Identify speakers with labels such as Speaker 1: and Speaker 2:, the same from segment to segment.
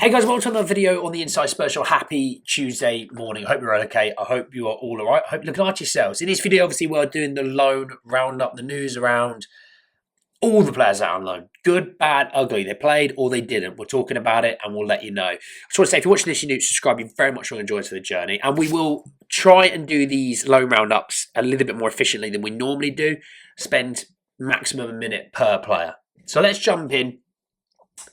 Speaker 1: Hey guys, welcome to another video on the Inside Spurs Show. Happy Tuesday morning. I hope you're all okay. I hope you are all alright. I hope you're looking after yourselves. In this video, obviously, we're doing the loan roundup, the news around all the players out on loan. Good, bad, ugly. They played or they didn't. We're talking about it and we'll let you know. I just want to say, if you're watching this, you're new, subscribe. You very much will enjoy us for the journey. And we will try and do these loan roundups a little bit more efficiently than we normally do. Spend maximum a minute per player. So let's jump in.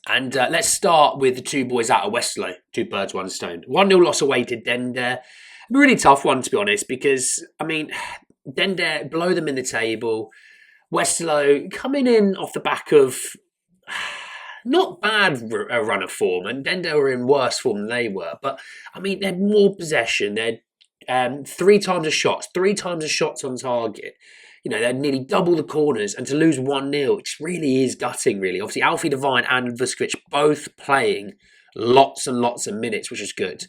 Speaker 1: And let's start with the two boys out of Westerlo. Two birds, one stone. 1-0 loss away to Dender. A really tough one, to be honest, because, I mean, Dender below them in the table. Westerlo coming in off the back of not bad a run of form. And Dender were in worse form than they were. But, I mean, they had more possession. They had 3 times the shots. 3 times the shots on target. You know, they're nearly double the corners, and to lose 1-0, which really is gutting, really. Obviously, Alfie Devine and Vuskovic both playing lots and lots of minutes, which is good.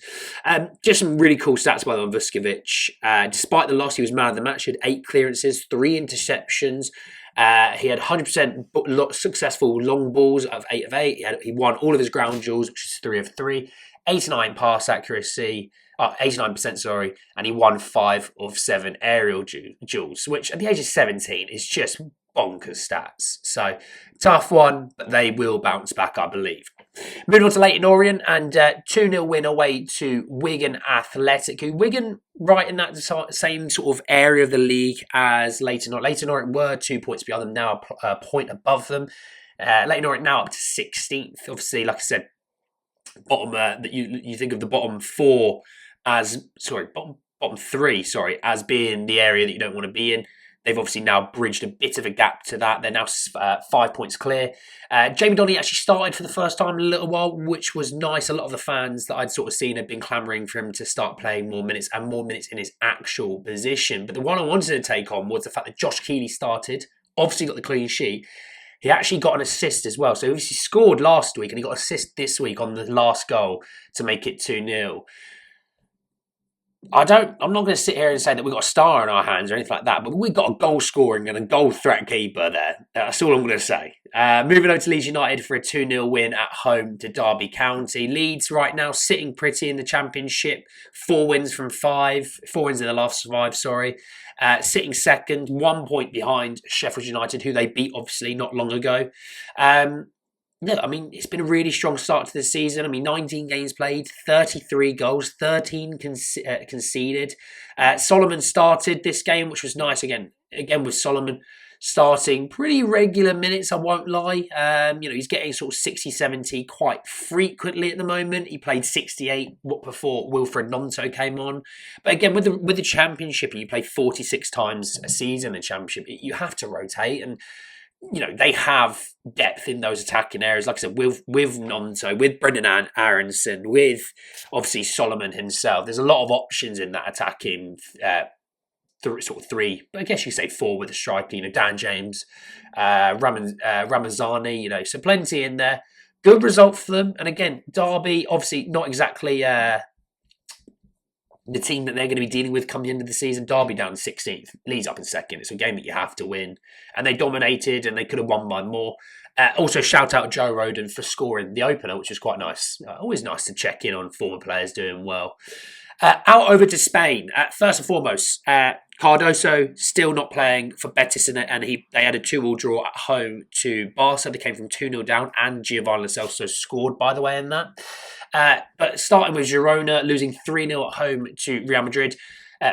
Speaker 1: Just some really cool stats by them on Vuskovic. Despite the loss, he was man of the match. He had 8 clearances, 3 interceptions. He had 100% successful long balls of 8 of 8. He won all of his ground duels, which is 3 of 3. 89 pass accuracy. 89%, sorry, and he won 5 of 7 aerial duels, which at the age of 17 is just bonkers stats. So, tough one, but they will bounce back, I believe. Moving on to Lut-on Orient, and 2-0 win away to Wigan Athletic, who Wigan right in that same sort of area of the league as Lut-on Orient. Lut-on Orient were 2 points behind them, now a point above them. Lut-on Orient now up to 16th. Obviously, like I said, bottom that you think of the bottom 4 as bottom 3 as being the area that you don't want to be in. They've obviously now bridged a bit of a gap to that. They're now 5 points clear. Jamie Donny actually started for the first time in a little while, which was nice. A lot of the fans that I'd sort of seen had been clamouring for him to start playing more minutes and more minutes in his actual position. But the one I wanted to take on was the fact that Josh Keeley started, obviously got the clean sheet. He actually got an assist as well. So he scored last week and he got an assist this week on the last goal to make it 2-0. I'm not going to sit here and say that we've got a star in our hands or anything like that, but we've got a goal scoring and a goal threat keeper there. That's all I'm going to say. Moving over to Leeds United for a 2-0 win at home to Derby County. Leeds right now sitting pretty in the Championship. 4 wins in the last 5, sorry. Sitting second, 1 point behind Sheffield United, who they beat obviously not long ago. Yeah, I mean, it's been a really strong start to the season. I mean, 19 games played, 33 goals, 13 conceded. Solomon started this game, which was nice. Again with Solomon starting pretty regular minutes, I won't lie. He's getting sort of 60, 70 quite frequently at the moment. He played 68 before Wilfred Gnonto came on. But again, with the Championship, you play 46 times a season in the Championship, you have to rotate. And they have depth in those attacking areas. Like I said, with Gnonto, with Brendan Aronson, with obviously Solomon himself. There's a lot of options in that attacking sort of 3, I guess you say 4 with a striker. Dan James, Ramazani, so plenty in there. Good result for them. And again, Derby, obviously not exactly the team that they're going to be dealing with come the end of the season. Derby down 16th, Leeds up in 2nd. It's a game that you have to win. And they dominated and they could have won by more. Also, shout out Joe Rodon for scoring the opener, which was quite nice. Always nice to check in on former players doing well. Out over to Spain. First and foremost, Cardoso still not playing for Betis, and they had a 2-2 draw at home to Barca. They came from 2-0 down, and Giovanni Lo Celso scored, by the way, in that. But starting with Girona, losing 3-0 at home to Real Madrid.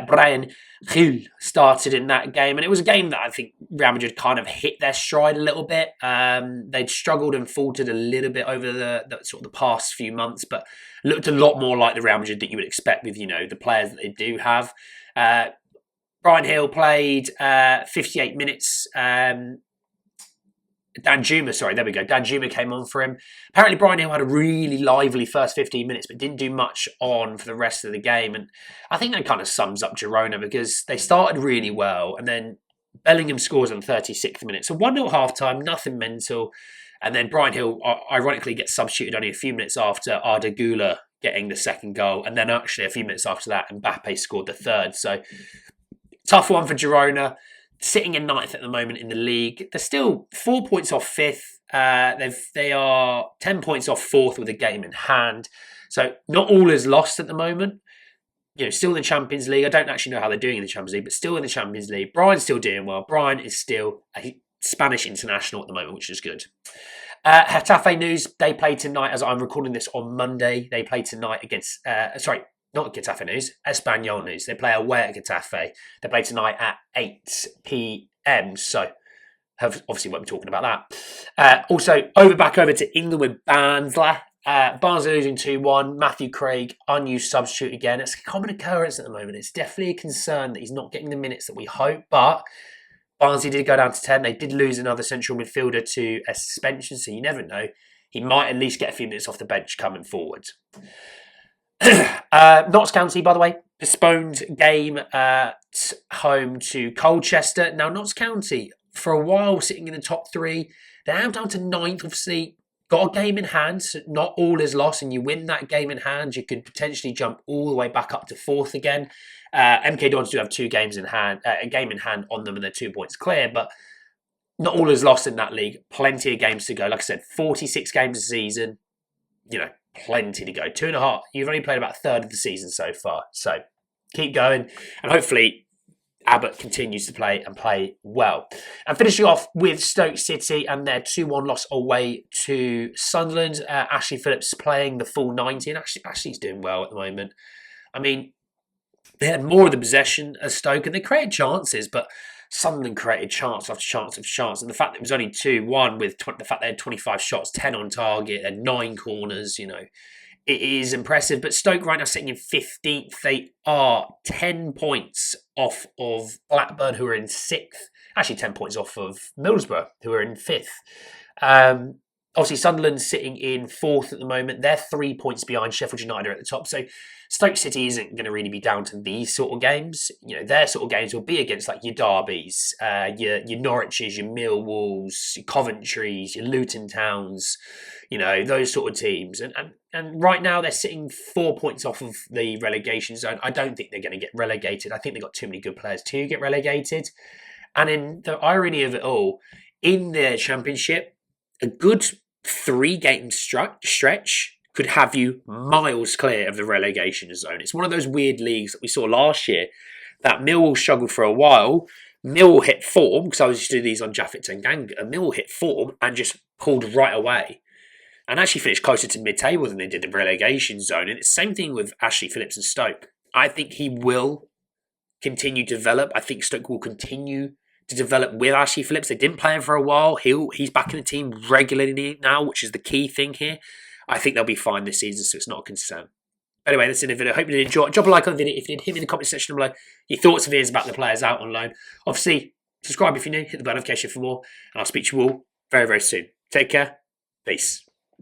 Speaker 1: Brian Gil started in that game, and it was a game that I think Real Madrid kind of hit their stride a little bit. They'd struggled and faltered a little bit over the past few months, but looked a lot more like the Real Madrid that you would expect with the players that they do have. Brian Hill played 58 minutes. Danjuma came on for him. Apparently, Brian Hill had a really lively first 15 minutes, but didn't do much on for the rest of the game. And I think that kind of sums up Girona, because they started really well, and then Bellingham scores on 36th minute. So 1-0 half-time, nothing mental. And then Brian Hill, ironically, gets substituted only a few minutes after Arda Güler getting the second goal. And then actually a few minutes after that, Mbappe scored the third. So tough one for Girona. Sitting in 9th at the moment in the league. They're still 4 points off 5th. They are 10 points off fourth with a game in hand. So not all is lost at the moment. Still in the Champions League. I don't actually know how they're doing in the Champions League, but still in the Champions League. Brian's still doing well. Brian is still a Spanish international at the moment, which is good. Getafe news, they play tonight as I'm recording this on Monday. They play tonight against, not Getafe news, Espanyol news. They play away at Getafe. They play tonight at 8 p.m. So, obviously won't be talking about that. Also, back over to England with Barnsley. Barnsley losing 2-1. Matthew Craig, unused substitute again. It's a common occurrence at the moment. It's definitely a concern that he's not getting the minutes that we hope, but Barnsley did go down to 10. They did lose another central midfielder to a suspension, so you never know. He might at least get a few minutes off the bench coming forward. Notts County, by the way, postponed game at home to Colchester. Now, Notts County, for a while sitting in the top three, they're now down to 9th, obviously. Got a game in hand, so not all is lost, and you win that game in hand, you could potentially jump all the way back up to 4th again. MK Dons do have a game in hand on them, and they're 2 points clear, but not all is lost in that league. Plenty of games to go. Like I said, 46 games a season, plenty to go. 2.5. You've only played about a third of the season so far, so keep going, and hopefully Abbott continues to play well. And finishing off with Stoke City and their 2-1 loss away to Sunderland. Ashley Phillips playing the full 90, and Ashley's doing well at the moment. I mean, they had more of the possession as Stoke, and they created chances, but Sunderland created chance after chance after chance. And the fact that it was only 2-1 with the fact they had 25 shots, 10 on target, and 9 corners, it is impressive. But Stoke right now sitting in 15th. They are 10 points off of Blackburn, who are in 6th. Actually, 10 points off of Middlesbrough, who are in 5th. Obviously, Sunderland sitting in 4th at the moment. They're 3 points behind. Sheffield United are at the top. So Stoke City isn't going to really be down to these sort of games. Their sort of games will be against like your Derbys, your Norwiches, your Millwalls, your Coventrys, your Luton Towns, those sort of teams. And right now they're sitting 4 points off of the relegation zone. I don't think they're going to get relegated. I think they've got too many good players to get relegated. And in the irony of it all, in the Championship, a good 3-game stretch could have you miles clear of the relegation zone. It's one of those weird leagues that we saw last year that Millwall struggled for a while. Millwall hit form, because I was used to do these on Jaffet Tanganga. Millwall hit form and just pulled right away. And actually finished closer to mid-table than they did the relegation zone. And it's the same thing with Ashley Phillips and Stoke. I think he will continue to develop. I think Stoke will continue to develop with Ashley Phillips. They didn't play him for a while. He's back in the team regularly now, which is the key thing here. I think they'll be fine this season, so it's not a concern. Anyway, that's in the video. Hope you did enjoy. Drop a like on the video if you did. Hit me in the comment section below your thoughts and feelings about the players out on loan. Obviously, subscribe if you're new. Hit the bell notification for more. And I'll speak to you all very, very soon. Take care. Peace.